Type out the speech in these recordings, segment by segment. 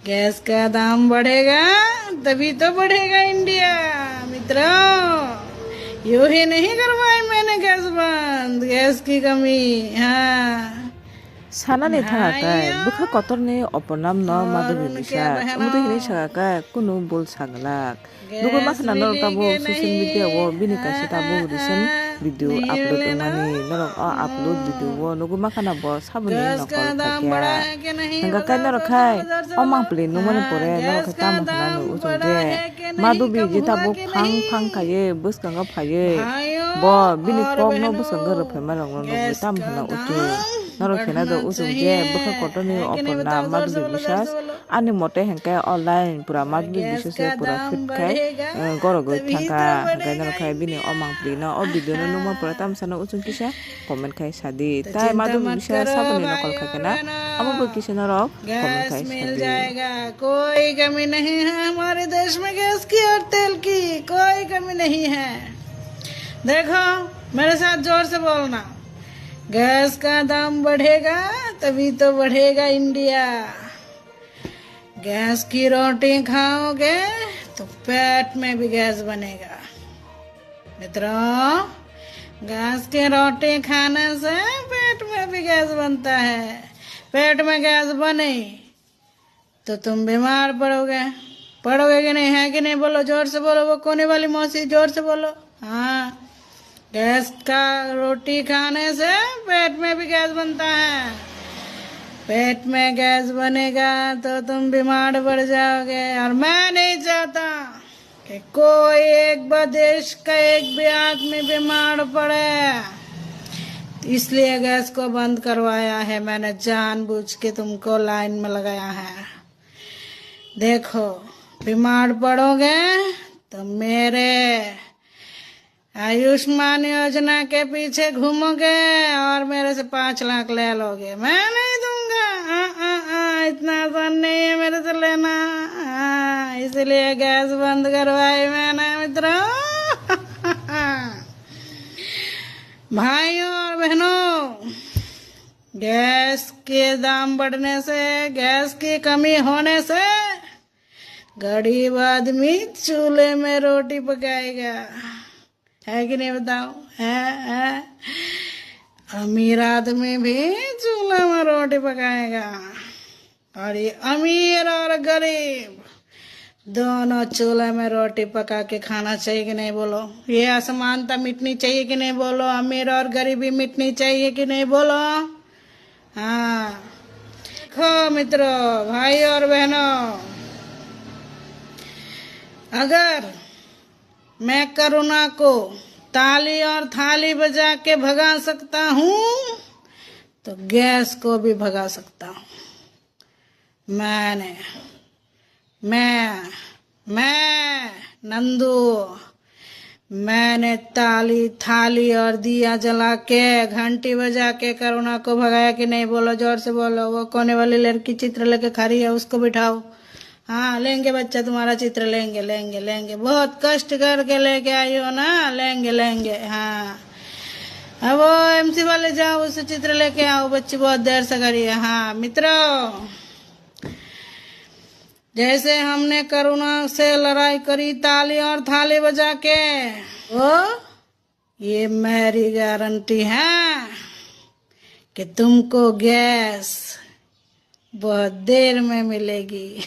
Gas का दाम बढ़ेगा तभी तो बढ़ेगा इंडिया। मित्रों, यूं ही नहीं करवाई मैंने गैस बंद, गैस की कमी। हाँ सानानै थाङाखाय भाइयों बुखा कतरनि अपनाम न और माधबी उनके बिसात बहनों, अमुतो हिनि सागाखाय कुनु बोल सागलाक दुगु गैस माखना नरक मिली ताबो कि सोशल मीडिया वो नहीं? बिनि कासे ताबो रिसेंट वीडियो नहीं अपलोड मिले ना। माने नरक अपलोड वीडियो वो नुगु माखना बो साबुनि गैस का नकल दाम खाक्या बढ़ा है कि नहीं? हंगा काय बताओ नरक तो खाय जोर से ओ बोलो। मांपले नुमने हाँ, परे नरक गैस खाय का ताम हनानु दाम उजुं बढ़ा जे है कि नहीं? माधबी कब जे हुआ ताबो कि फां नहीं? फां खाये बुसकांगा फाये भाइयों bo bini और pok no बहनों, busanga rafai marang no gas tam का hana utu दाम naro khena बढ़ना do utu je चाहिए, bukha kotoni है कि नहीं? opor na बताओ जोर से madhubi बोलो, जोर से biswas बोलो। ani mote hengkai online pura और madhubi गैस biswas का pura fit दाम kai बढ़ेगा goro goi तभी thangka तो hengkai naro बढ़ेगा khai bini India. omang pli no o video no nungma pura tam sana utung kisa comment kai sadi तो tai चिंता madhubi मत biswas करो sabuni भाई nokol khai और kena amo bo बहनों, kisa naro comment gas kai मिल sadi जाएगा। कोई कमी नहीं है हमारे देश में गैस की और तेल की, कोई कमी नहीं है। देखो, मेरे साथ जोर से बोलना, गैस का दाम बढ़ेगा तभी तो बढ़ेगा इंडिया। गैस की रोटी खाओगे तो पेट में भी गैस बनेगा। मित्रों, गैस की रोटी खाने से पेट में भी गैस बनता है। पेट में गैस बने तो तुम बीमार पड़ोगे, पड़ोगे कि नहीं? है कि नहीं? बोलो, जोर से बोलो। वो कोने वाली मौसी, जोर से बोलो। हाँ, गैस का रोटी खाने से पेट में भी गैस बनता है। पेट में गैस बनेगा तो तुम बीमार पड़ जाओगे, और मैं नहीं चाहता कि कोई एक भी देश का एक भी आदमी बीमार पड़े। इसलिए गैस को बंद करवाया है मैंने, जानबूझ के तुमको लाइन में लगाया है। देखो, बीमार पड़ोगे तो मेरे आयुष्मान योजना के पीछे घूमोगे और मेरे से 5 लाख ले लोगे। मैं नहीं दूंगा। इतना आसान नहीं है मेरे से लेना। इसलिए गैस बंद करवाई मैंने मित्रों। भाइयों और बहनों, गैस के दाम बढ़ने से, गैस की कमी होने से गरीब आदमी चूल्हे में रोटी पकाएगा, है कि नहीं? बताओ, है? अमीर आदमी भी चूल्हे में रोटी पकाएगा, और ये अमीर और गरीब दोनों चूल्हे में रोटी पका के खाना चाहिए कि नहीं? बोलो, ये असमानता मिटनी चाहिए कि नहीं? बोलो, अमीर और गरीबी मिटनी चाहिए कि नहीं? बोलो। हाँ, देखो मित्रों, भाई और बहनों, अगर मैं कोरोना को ताली और थाली बजा के भगा सकता हूँ तो गैस को भी भगा सकता हूँ। मैं नंदू, मैंने ताली थाली और दिया जला के घंटी बजा के कोरोना को भगाया कि नहीं? बोलो, जोर से बोलो। वो कोने वाली लड़की चित्र लेके खड़ी है, उसको बिठाओ। हाँ, लेंगे बच्चा, तुम्हारा चित्र लेंगे, लेंगे, लेंगे। बहुत कष्ट करके लेके आई हो ना, लेंगे, लेंगे। हाँ, अब वो एमसी वाले जाओ, उससे चित्र लेके आओ। बच्ची बहुत देर से खड़ी है। हाँ मित्रों, जैसे हमने कोरोना से लड़ाई करी ताली और थाली बजा के, वो ये मेरी गारंटी है कि तुमको गैस बहुत देर में मिलेगी।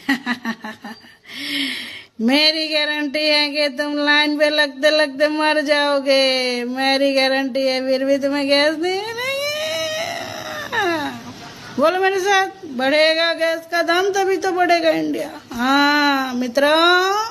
मेरी गारंटी है कि तुम लाइन पे लगते लगते मर जाओगे। मेरी गारंटी है, फिर भी तुम्हें गैस नहीं मिलेगी। बोलो मेरे साथ, बढ़ेगा गैस का दाम तभी तो बढ़ेगा इंडिया। हाँ मित्रों,